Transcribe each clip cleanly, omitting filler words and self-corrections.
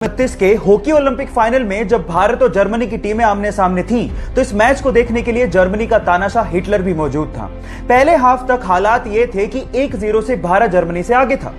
1932 के hockey Olympic final में जब भारत और जर्मनी की टीमें आमने सामने थीं, तो इस मैच को देखने के लिए जर्मनी का तानाशाह हिटलर भी मौजूद था। पहले हाफ तक हालात ये थे कि 1-0 से भारत जर्मनी से आगे था।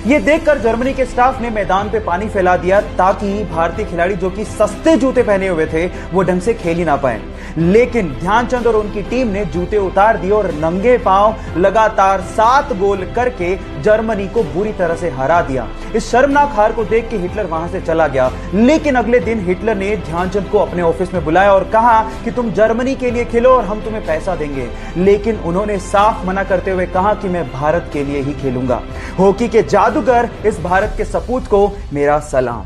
ये देखकर जर्मनी के स्टाफ ने मैदान पे पानी फैला दिया ताकि भारतीय खिलाड़ी जो कि सस्ते जूते पहने हुए थे वो ढंग से खेल ही ना पाए। लेकिन ध्यानचंद और उनकी टीम ने जूते उतार दिए और नंगे पांव लगातार 7 गोल करके जर्मनी को बुरी तरह से हरा दिया। इस शर्मनाक हार को देख के हिटलर वहां से चला गया। लेकिन अगले दिन हिटलर ने ध्यानचंद को अपने ऑफिस में बुलाया और कहा कि तुम जर्मनी के लिए खेलो और हम तुम्हें पैसा देंगे। लेकिन उन्होंने साफ मना करते हुए कहा कि मैं भारत के लिए ही खेलूंगा। हॉकी के जादूगर इस भारत के सपूत को मेरा सलाम।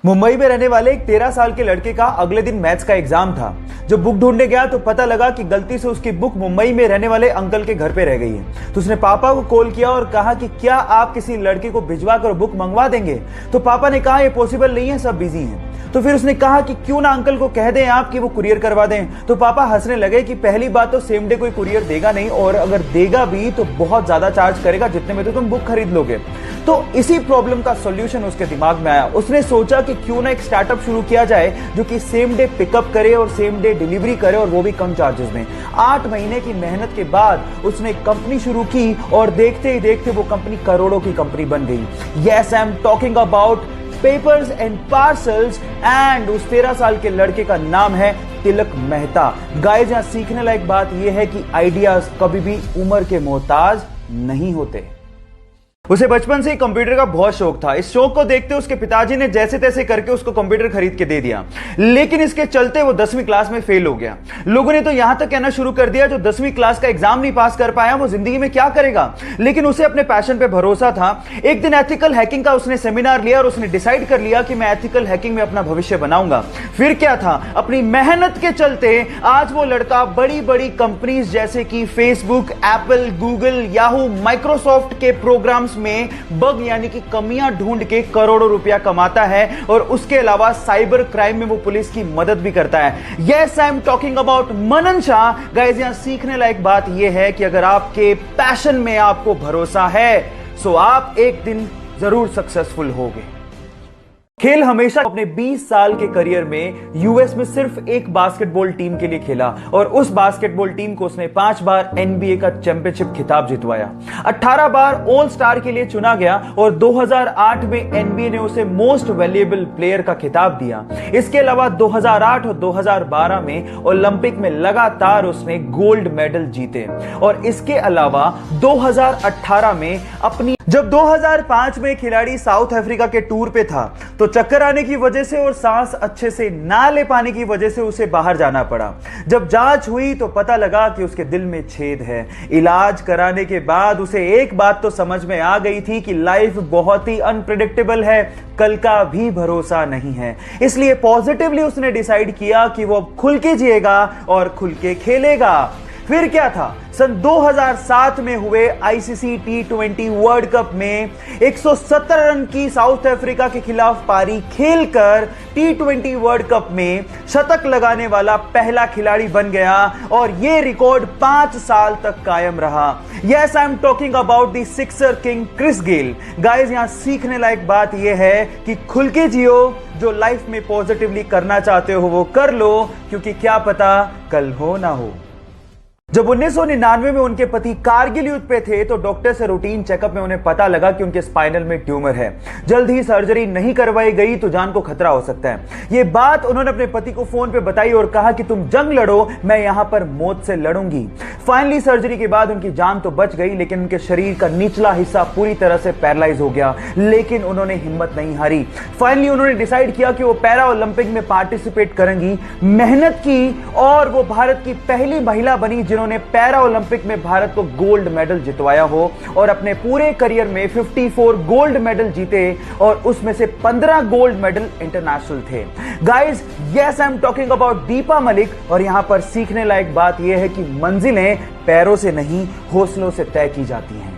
मुंबई में रहने वाले एक 13 साल के लड़के का अगले दिन मैथ्स का एग्जाम था। जब बुक ढूंढने गया तो पता लगा कि गलती से उसकी बुक मुंबई में रहने वाले अंकल के घर पे रह गई है। तो उसने पापा को कॉल किया और कहा कि क्या आप किसी लड़के को भिजवा कर बुक मंगवा देंगे। तो पापा ने कहा यह पॉसिबल नहीं है, सब बिजी हैं। तो फिर उसने कहा कि क्यों ना अंकल को कह दें आप कि वो कुरियर करवा दें। तो पापा हंसने लगे कि पहली बात तो सेम डे कोई कुरियर देगा नहीं, और अगर देगा भी तो बहुत ज्यादा चार्ज करेगा जितने में तो तुम बुक खरीद लोगे। तो इसी प्रॉब्लम का सॉल्यूशन उसके दिमाग में आया। उसने सोचा कि क्यों ना एक स्टार्टअप शुरू किया जाए जो कि सेम डे पिकअप करे और सेम डे डिलीवरी करे, और वो भी कम चार्जेस में। 8 महीने की मेहनत के बाद उसने एक कंपनी शुरू की और देखते ही देखते वो कंपनी करोड़ों की कंपनी बन गई। Yes, I am talking about papers and parcels, and उस 13 साल के लड़के का नाम है तिलक मेहता। गाइस, यहां सीखने लायक बात यह है कि आइडियाज कभी भी उम्र के मोहताज नहीं होते। उसे बचपन से ही कंप्यूटर का बहुत शौक था। इस शौक को देखते उसके पिताजी ने जैसे तैसे करके उसको कंप्यूटर खरीद के दे दिया। लेकिन इसके चलते वो 10वीं क्लास में फेल हो गया। लोगों ने तो यहां तक कहना शुरू कर दिया जो 10वीं क्लास का एग्जाम नहीं पास कर पाया वो जिंदगी में क्या करेगा। लेकिन उसे अपने पैशन पे भरोसा था। एक दिन एथिकल हैकिंग का उसने सेमिनार लिया और उसने डिसाइड कर लिया कि मैं एथिकल हैकिंग में अपना भविष्य बनाऊंगा। फिर क्या था, अपनी मेहनत के चलते आज वो लड़का बड़ी बड़ी कंपनीज जैसे कि Facebook, Apple, Google, Yahoo, Microsoft के प्रोग्राम्स में बग यानी कि कमियां ढूंढ के करोड़ों रुपया कमाता है, और उसके अलावा साइबर क्राइम में वो पुलिस की मदद भी करता है। Yes, I am talking about Manan Shah. Guys, यहां सीखने लायक बात यह है कि अगर आपके पैशन में आपको भरोसा है सो आप एक दिन जरूर सक्सेसफुल होगे। खेल हमेशा अपने 20 साल के करियर में यूएस में सिर्फ एक बास्केटबॉल टीम के लिए खेला, और उस बास्केटबॉल टीम को उसने 5 बार एनबीए का चैंपियनशिप खिताब जितवाया। 18 बार ऑल स्टार के लिए चुना गया, और 2008 में एनबीए ने उसे मोस्ट वैल्यूएबल प्लेयर का खिताब दिया। इसके अलावा 2008 और 2012 में ओलंपिक में लगातार उसने गोल्ड मेडल जीते, और इसके अलावा 2018 में जब 2005 में खिलाड़ी साउथ अफ्रीका के टूर पे था तो चक्कर आने की वजह से और सांस अच्छे से ना ले पाने की वजह से उसे बाहर जाना पड़ा। जब जांच हुई तो पता लगा कि उसके दिल में छेद है। इलाज कराने के बाद उसे एक बात तो समझ में आ गई थी कि लाइफ बहुत ही अनप्रेडिक्टेबल है, कल का भी भरोसा नहीं है। इसलिए पॉजिटिवली उसने डिसाइड किया कि वो खुल के जिएगा और खुल के खेलेगा। फिर क्या था, सन 2007 में हुए आईसीसी T20 वर्ल्ड कप में 170 रन की साउथ अफ्रीका के खिलाफ पारी खेलकर T20 वर्ल्ड कप में शतक लगाने वाला पहला खिलाड़ी बन गया, और यह रिकॉर्ड 5 साल तक कायम रहा। Yes, I am talking about the sixer king Chris Gayle. Guys, यहां सीखने लायक बात यह है कि खुल के जियो, जो लाइफ में पॉजिटिवली करना चाहते हो वो कर लो, क्योंकि क्या पता कल हो ना हो। जब 1999 में उनके पति कारगिल युद्ध पे थे तो डॉक्टर से रूटीन चेकअप में उन्हें पता लगा कि उनके स्पाइनल में ट्यूमर है। जल्द ही सर्जरी नहीं करवाई गई तो जान को खतरा हो सकता है। यह बात उन्होंने अपने पति को फोन पे बताई और कहा कि तुम जंग लड़ो, मैं यहां पर मौत से लड़ूंगी। फाइनली सर्जरी के बाद उनकी जान तो बच गई, लेकिन उनके शरीर का निचला हिस्सा पूरी तरह से पैरालाइज हो गया। लेकिन उन्होंने हिम्मत नहीं हारी। फाइनली उन्होंने डिसाइड किया कि वो पैरा ओलंपिक में पार्टिसिपेट करेंगी। मेहनत की और वो भारत की पहली महिला बनी जिन्होंने पैरा ओलंपिक में भारत को गोल्ड मेडल जितवाया हो, और अपने पूरे करियर में 54 गोल्ड मेडल जीते, और उसमें से 15 गोल्ड मेडल इंटरनेशनल थे। Guys, yes, I am talking about Deepa Malik. और यहां पर सीखने लायक बात यह है कि मंजिलें पैरों से नहीं हौसलों से तय की जाती हैं।